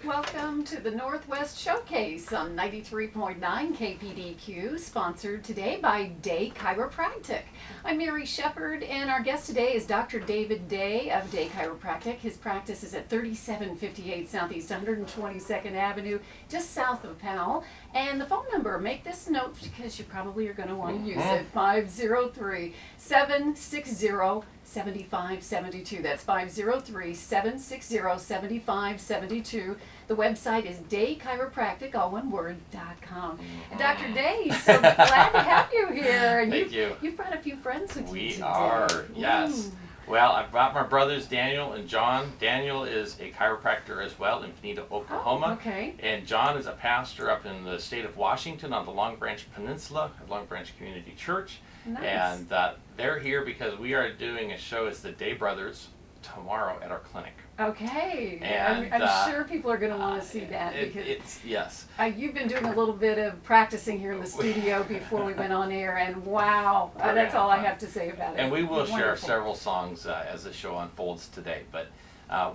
Welcome to the Northwest Showcase on 93.9 KPDQ, sponsored today by Day Chiropractic. I'm Mary Shepard, and our guest today is Dr. David Day of Day Chiropractic. His practice is at 3758 Southeast 122nd Avenue, just south of Powell. And the phone number, make this note because you probably are going to want to use it, 503-760-7572. That's 503-760-7572. The website is daychiropractic, all one word, .com. And Dr. Day, so glad to have you here. And Thank you. You've brought a few friends with you today. We are, yes. Ooh. Well, I brought my brothers Daniel and John. Daniel is a chiropractor as well in Pineda, Oklahoma. Oh, okay. And John is a pastor up in the state of Washington on the Long Branch Peninsula, at Long Branch Community Church. Nice. And they're here because we are doing a show as the Day Brothers tomorrow at our clinic. Okay. And, I'm sure people are going to want to see that because yes. You've been doing a little bit of practicing here in the studio before we went on air, and wow, that's all I have to say about it. And we will share Wonderful. several songs as the show unfolds today. But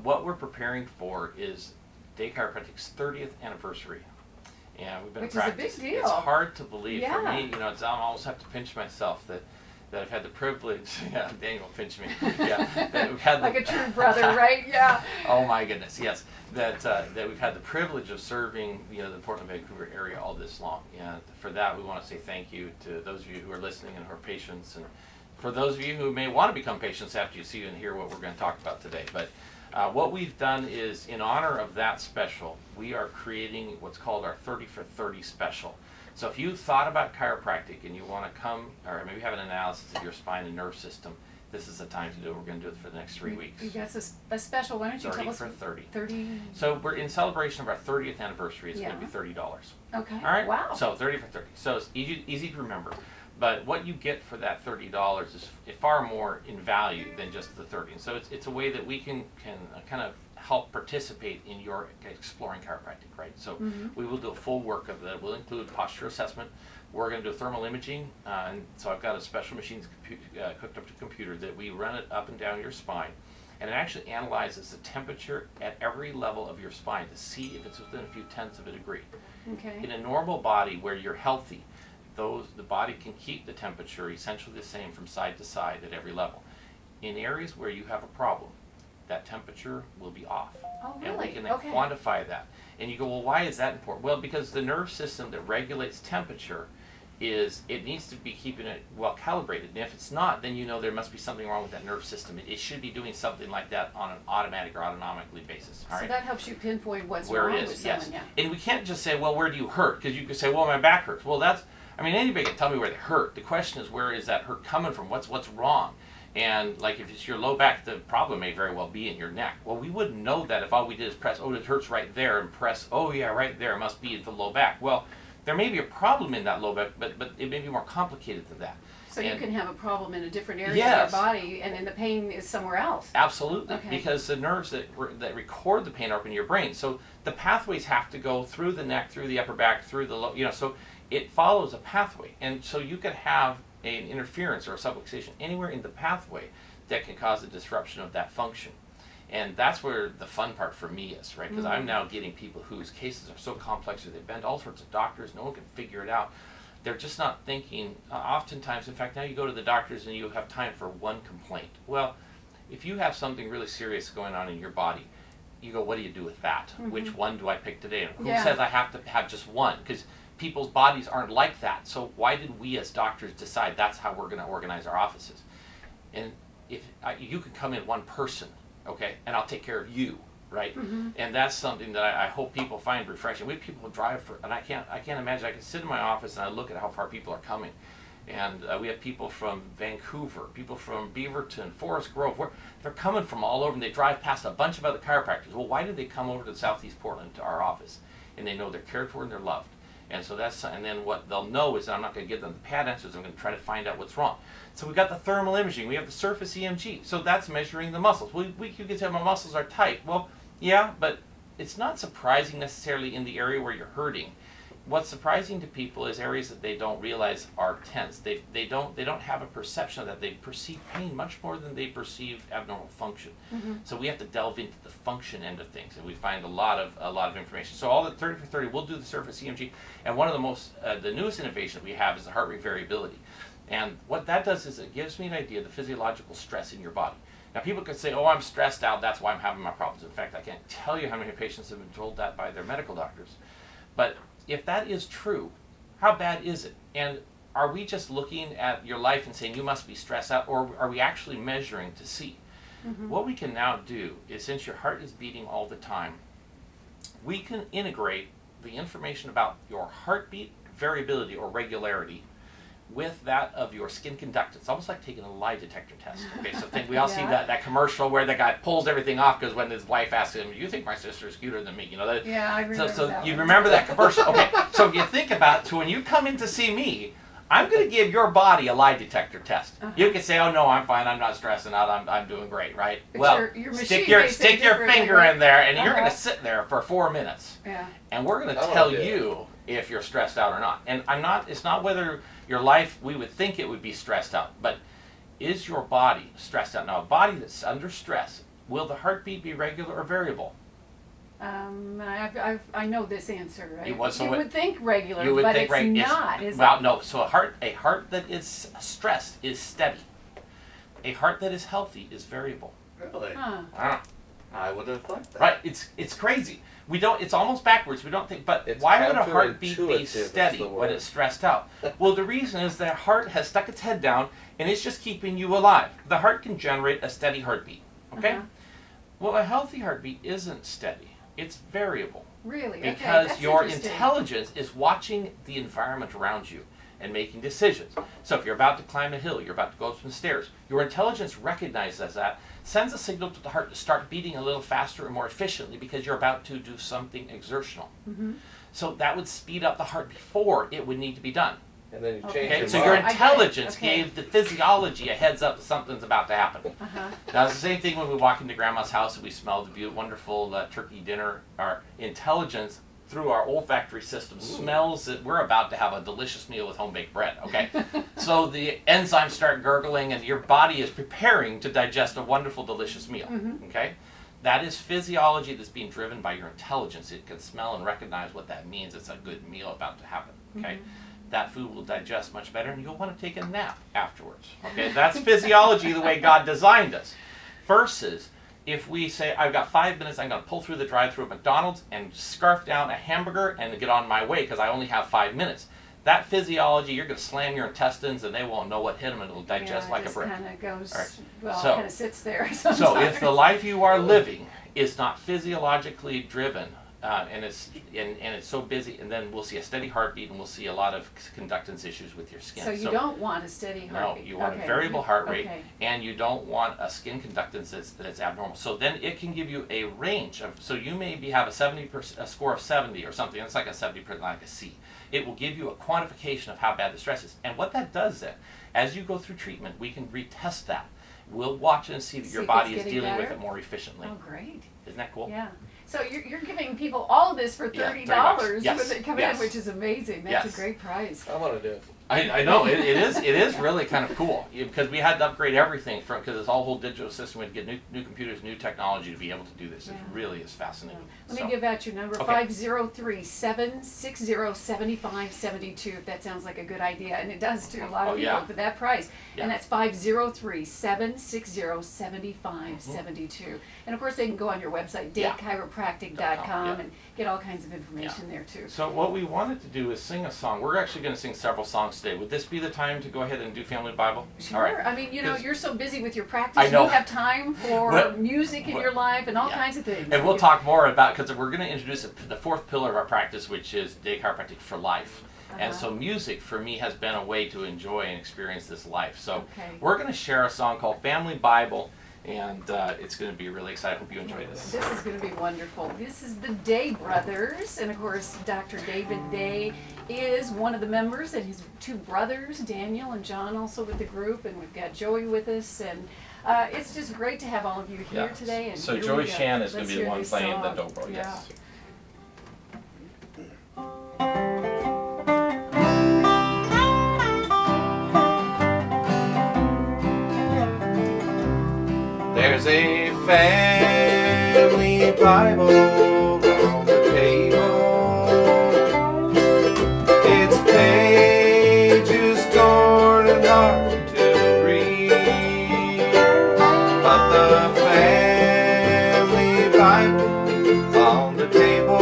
what we're preparing for is Day Chiropractic's 30th anniversary. And we've been Which practicing. is a big deal. It's hard to believe for Yeah. me. I almost have to pinch myself that I've had the privilege. Yeah, Daniel pinched me. Yeah, that we've had like a true brother, right? Yeah. Oh my goodness, yes. That we've had the privilege of serving the Portland, Vancouver area all this long. And for that, we want to say thank you to those of you who are listening and who are patients, and for those of you who may want to become patients after you see and hear what we're going to talk about today. But what we've done is, in honor of that special, we are creating what's called our 30 for 30 special. So if you thought about chiropractic and you want to come, or maybe have an analysis of your spine and nerve system, this is the time to do it. We're going to do it for the next 3 weeks. You got a special, why don't you tell us? 30 for 30. 30. So we're in celebration of our 30th anniversary. It's going to be $30. Okay. All right? Wow. So 30 for 30. So it's easy to remember. But what you get for that $30 is far more in value than just the 30. And so it's a way that we can kind of help participate in your exploring chiropractic, right? So we will do a full work of that. We'll include posture assessment. We're going to do thermal imaging, and so I've got a special machine hooked up to a computer that we run it up and down your spine, and it actually analyzes the temperature at every level of your spine to see if it's within a few tenths of a degree. Okay. In a normal body where you're healthy, the body can keep the temperature essentially the same from side to side at every level. In areas where you have a problem, that temperature will be off. Oh, really? And we can Okay. quantify that. And you go, well, why is that important? Well, because the nerve system that regulates temperature it needs to be keeping it well calibrated. And if it's not, then there must be something wrong with that nerve system. It should be doing something like that on an automatic or autonomically basis. All right? So that helps you pinpoint what's Where wrong it is, with yes. someone, And we can't just say, well, where do you hurt? Because you could say, well, my back hurts. Well, anybody can tell me where they hurt. The question is, where is that hurt coming from? What's wrong? And like if it's your low back, the problem may very well be in your neck. Well, we wouldn't know that if all we did is press, it hurts right there, and press, right there, it must be the low back. Well, there may be a problem in that low back, but it may be more complicated than that. So you can have a problem in a different area Yes. of your body, and then the pain is somewhere else. Absolutely, Okay. because the nerves that record the pain are up in your brain. So the pathways have to go through the neck, through the upper back, through the low, so it follows a pathway. And so you could have an interference or a subluxation anywhere in the pathway that can cause a disruption of that function. And that's where the fun part for me is, right? Because I'm now getting people whose cases are so complex, or they've been to all sorts of doctors, no one can figure it out. They're just not thinking, oftentimes, in fact, now you go to the doctors and you have time for one complaint. Well, if you have something really serious going on in your body, you go, what do you do with that? Which one do I pick today? And who says I have to have just one? Because people's bodies aren't like that. So why did we as doctors decide that's how we're going to organize our offices? And if you could come in one person, okay, and I'll take care of you, right? And that's something that I hope people find refreshing. We have people who drive and I can't imagine. I can sit in my office and I look at how far people are coming. And we have people from Vancouver, people from Beaverton, Forest Grove, where they're coming from all over, and they drive past a bunch of other chiropractors. Well, why did they come over to Southeast Portland to our office? And they know they're cared for and they're loved. And so and then what they'll know is I'm not going to give them the pad answers. I'm going to try to find out what's wrong. So we've got the thermal imaging. We have the surface EMG. So that's measuring the muscles. You could say my muscles are tight. Well, yeah, but it's not surprising necessarily in the area where you're hurting. what's surprising to people is areas that they don't realize are tense. They don't have a perception of that. They perceive pain much more than they perceive abnormal function. So we have to delve into the function end of things, and we find a lot of information. So all the 30 for 30, we'll do the surface EMG, and one of the newest innovation that we have is the heart rate variability. And what that does is it gives me an idea of the physiological stress in your body. Now, people could say, oh, I'm stressed out, that's why I'm having my problems. In fact, I can't tell you how many patients have been told that by their medical doctors. But if that is true, how bad is it? And are we just looking at your life and saying you must be stressed out, or are we actually measuring to see? What we can now do is, since your heart is beating all the time, we can integrate the information about your heartbeat variability or regularity with that of your skin conductance. Almost like taking a lie detector test. Okay, so we all see that commercial where the guy pulls everything off because when his wife asks him, "You think my sister is cuter than me?" You know that. Yeah, I remember So that you one. remember that commercial? Okay, so if you think about it, so when you come in to see me, I'm going to give your body a lie detector test. You can say, "Oh no, I'm fine. I'm not stressing out. I'm doing great." Right? But Well, your stick machine your makes it stick your different, finger right? in there, and you're going to sit there for 4 minutes. Yeah. And we're going to I wanna tell do it. you if you're stressed out or not. And it's not whether your life, we would think it would be stressed out, but is your body stressed out? Now, a body that's under stress, will the heartbeat be regular or variable? I know this answer, right? You would- so what- would think regular, You would but think it's not, is well, it? no. So a heart that is stressed is steady. A heart that is healthy is variable. Really? Huh. I would have thought that. Right? It's crazy. We don't. It's almost backwards. We don't think. But It's why would a heartbeat be counterintuitive is steady the when word. it's stressed out? Well, the reason is that heart has stuck its head down and it's just keeping you alive. The heart can generate a steady heartbeat. Okay. Well, a healthy heartbeat isn't steady. It's variable Really? because that's your interesting. intelligence is watching the environment around you and making decisions. So if you're about to climb a hill, you're about to go up some stairs, your intelligence recognizes that, sends a signal to the heart to start beating a little faster and more efficiently because you're about to do something exertional. So that would speed up the heart before it would need to be done. And then you change Okay, your so mind. your I get it. intelligence Okay. gave the physiology a heads up that something's about to happen. Now it's the same thing when we walk into Grandma's house and we smell the beautiful, wonderful turkey dinner. Our intelligence through our olfactory system smells that we're about to have a delicious meal with home baked bread. Okay, so the enzymes start gurgling and your body is preparing to digest a wonderful, delicious meal. Okay, that is physiology that's being driven by your intelligence. It can smell and recognize what that means. It's a good meal about to happen. Okay. That food will digest much better and you'll want to take a nap afterwards. Okay, that's physiology the way God designed us. Versus if we say, I've got 5 minutes, I'm going to pull through the drive-thru at McDonald's and scarf down a hamburger and get on my way because I only have 5 minutes. That physiology, you're going to slam your intestines and they won't know what hit them and it'll digest like a brick. Kind of goes, All right. well, So- kind of sits there So sometimes. if the life you are living is not physiologically driven, and it's so busy, and then we'll see a steady heartbeat, and we'll see a lot of conductance issues with your skin. So you don't want a steady No, heartbeat. you want Okay. a variable heart rate, Okay. and you don't want a skin conductance that's abnormal. So then it can give you a range of. So you maybe have a score of 70 or something. It's like a 70%, like a C. It will give you a quantification of how bad the stress is. And what that does then, as you go through treatment, we can retest that. We'll watch and see that See your if body it's is getting dealing with better? it more efficiently. Oh, great. Isn't that cool? Yeah. So you're giving people all of this for Yeah, $30 $30. when they come Yes. in, which is amazing. That's Yes. a great prize. I want to do it. I know it is really kind of cool because we had to upgrade everything from because it's all whole digital system. We had to get new computers, new technology to be able to do this. It really is fascinating. Let So- me give out your number, Okay. 503-760-7572. If that sounds like a good idea, and it does to a lot of Oh, people yeah. for that price. Yeah. And that's 503-760-7572. And of course, they can go on your website, Yeah. datechiropractic.com, Yeah. and get all kinds of information there too. So what we wanted to do is sing a song. We're actually going to sing several songs today. Would this be the time to go ahead and do Family Bible? Sure. All right. I mean, Because- you're so busy with your practice. I know. You have time for But- music in but- your life and all yeah. kinds of things. And we'll talk more about because we're going to introduce the fourth pillar of our practice, which is Day Chiropractic for life. And so music for me has been a way to enjoy and experience this life. So Okay. we're going to share a song called Family Bible, and it's going to be really exciting. I hope you enjoy this. This is going to be wonderful. This is the Day Brothers, and of course, Dr. David Day is one of the members, and his two brothers, Daniel and John, also with the group, and we've got Joey with us, and it's just great to have all of you here today. And So here we Joey go. Shan is going Let's to be the hear one this playing the song. dobro. Yeah. Yes. Bible on the table. Its pages torn and hard to read, but the family Bible on the table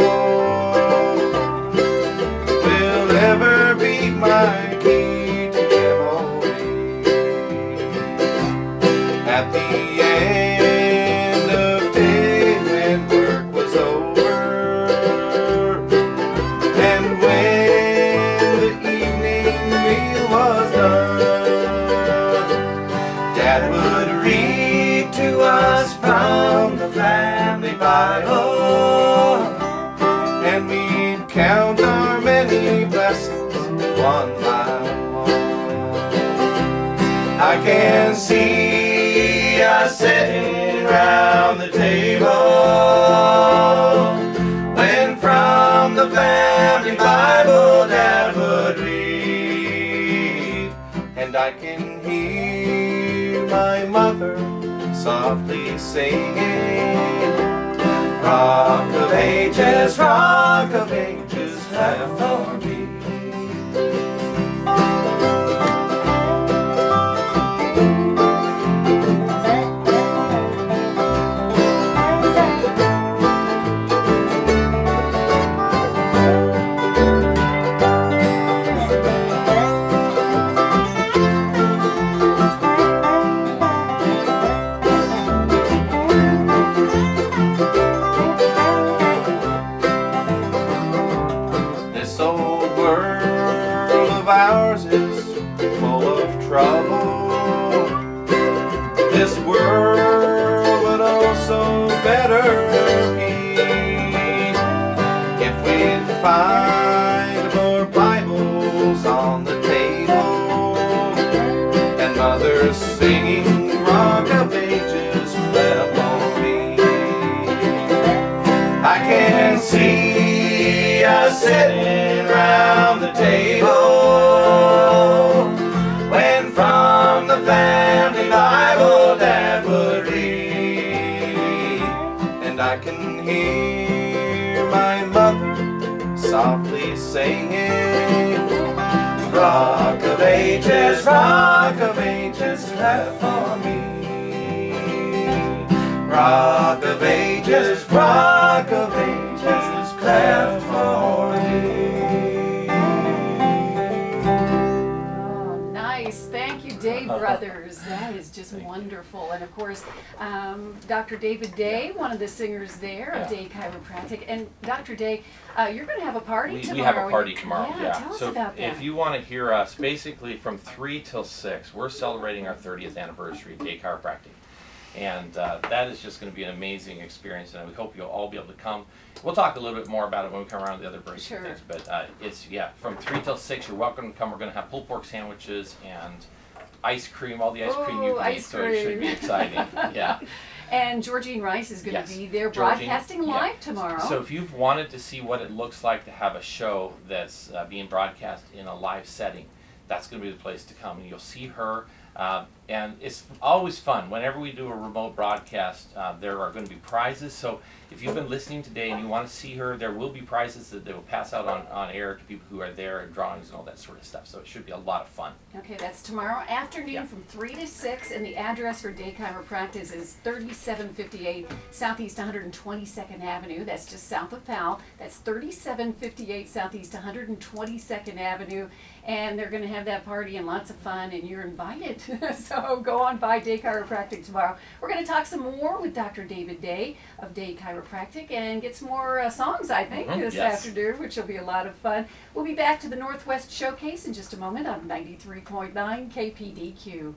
will ever be my key to memory. At the end of day when work was over, and when the evening meal was done, Dad would read to us from the family Bible, and we'd count our many blessings one by one. I can see us sitting round the table when from the family Bible Dad would read, and I can hear my mother softly singing, Rock of ages, have for me. This old world of ours is full of trouble. This world would also better be if we'd find more Bibles on the table, and mothers singing Rock of Ages left for me. I can see us sitting round the table when from the family Bible Dad would read, and I can hear my mother softly singing, Rock of ages, have for me. Rock of ages, cleft for me. Oh, nice. Thank you, Day Brothers. That is just wonderful. And of course, Dr. David Day, one of the singers there of Day Chiropractic. And Dr. Day, you're going to have a party tomorrow. We have a party tomorrow, Yeah, tell us so about that. if you want to hear us, basically from 3 till 6, we're celebrating our 30th anniversary of Day Chiropractic. And that is just going to be an amazing experience, and we hope you'll all be able to come. We'll talk a little bit more about it when we come around to the other breaks Sure. and things, but it's, from 3 till 6, you're welcome to come. We're going to have pulled pork sandwiches and ice cream, all the ice cream you Ooh, can eat, ice so it should be cream. exciting. Yeah. And Georgine Rice is going to Yes. be there Georgine, broadcasting yeah. live tomorrow. So if you've wanted to see what it looks like to have a show that's being broadcast in a live setting, that's going to be the place to come, and you'll see her. And it's always fun. Whenever we do a remote broadcast, there are going to be prizes. So if you've been listening today and you want to see her, there will be prizes that they will pass out on air to people who are there, and drawings and all that sort of stuff. So it should be a lot of fun. Okay, that's tomorrow afternoon Yeah. from 3 to 6, and the address for Day Chiropractic is 3758 Southeast 122nd Avenue. That's just south of Powell. That's 3758 Southeast 122nd Avenue, and they're going to have that party and lots of fun, and you're invited. So go on by Day Chiropractic tomorrow. We're going to talk some more with Dr. David Day of Day Chiropractic and get some more songs, I think, this Yes. afternoon, which will be a lot of fun. We'll be back to the Northwest Showcase in just a moment on 93.9 KPDQ.